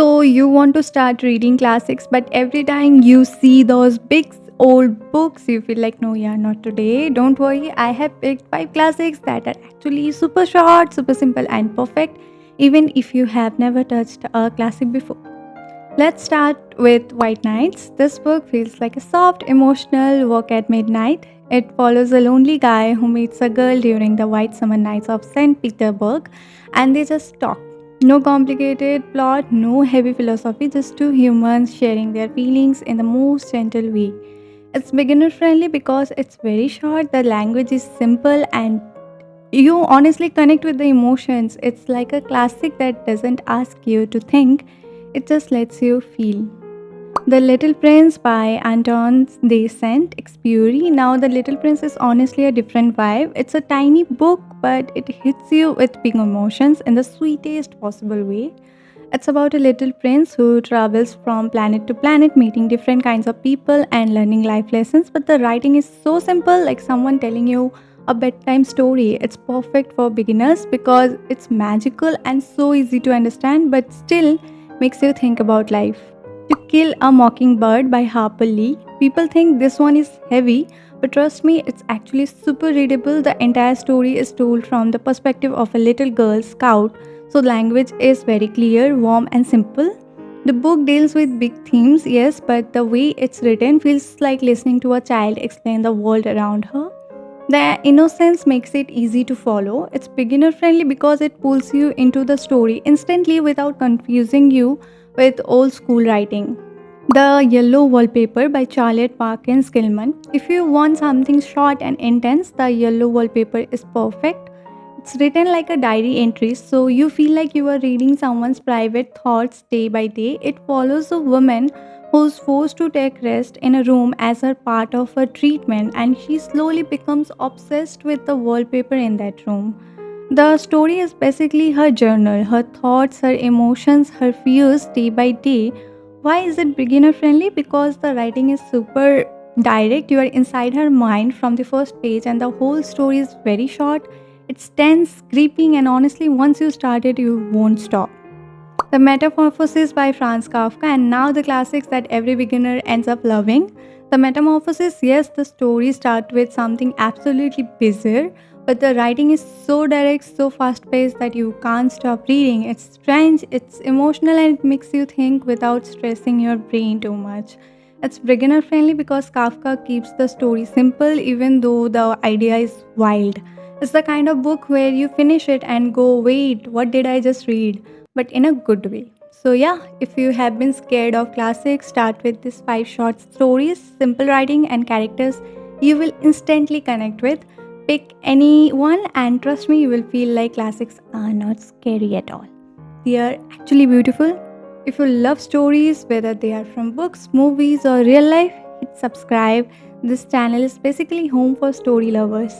So you want to start reading classics, but every time you see those big old books, you feel like, no, yeah, not today. Don't worry, I have picked 5 classics that are actually super short, super simple, and perfect, even if you have never touched a classic before. Let's start with White Nights. This book feels like a soft, emotional walk at midnight. It follows a lonely guy who meets a girl during the white summer nights of St. Petersburg, and they just talk. No complicated plot, no heavy philosophy, just two humans sharing their feelings in the most gentle way. It's beginner friendly because it's very short, the language is simple, and you honestly connect with the emotions. It's like a classic that doesn't ask you to think, it just lets you feel. The Little Prince by Anton de Saint-Exupéry. Now, The Little Prince is honestly a different vibe. It's a tiny book, but it hits you with big emotions in the sweetest possible way. It's about a little prince who travels from planet to planet, meeting different kinds of people and learning life lessons. But the writing is so simple, like someone telling you a bedtime story. It's perfect for beginners because it's magical and so easy to understand, but still makes you think about life. To Kill a Mockingbird by Harper Lee. People think this one is heavy, but trust me, it's actually super readable. The entire story is told from the perspective of a little girl scout, so the language is very clear, warm, and simple. The book deals with big themes, yes, but the way it's written feels like listening to a child explain the world around her. The innocence makes it easy to follow. It's beginner friendly because it pulls you into the story instantly without confusing you with old school writing. The Yellow Wallpaper by Charlotte Parkins Gilman. If you want something short and intense, The Yellow Wallpaper is perfect. It's written like a diary entry, so you feel like you are reading someone's private thoughts day by day. It follows a woman who's forced to take rest in a room as her part of her treatment, and she slowly becomes obsessed with the wallpaper in that room. The story is basically her journal, her thoughts, her emotions, her fears day by day. Why is it beginner friendly? Because the writing is super direct. You are inside her mind from the first page, and the whole story is very short. It's tense, creeping, and honestly, once you start it, you won't stop. The Metamorphosis by Franz Kafka, and now the classics that every beginner ends up loving. The Metamorphosis, yes, the story starts with something absolutely bizarre, but the writing is so direct, so fast paced that you can't stop reading. It's strange, it's emotional, and it makes you think without stressing your brain too much. It's beginner friendly because Kafka keeps the story simple even though the idea is wild. It's the kind of book where you finish it and go, wait, what did I just read? But in a good way. So, yeah, if you have been scared of classics, start with these 5 short stories, simple writing, and characters you will instantly connect with. Pick any one, and trust me, you will feel like classics are not scary at all. They are actually beautiful. If you love stories, whether they are from books, movies, or real life, hit subscribe. This channel is basically home for story lovers.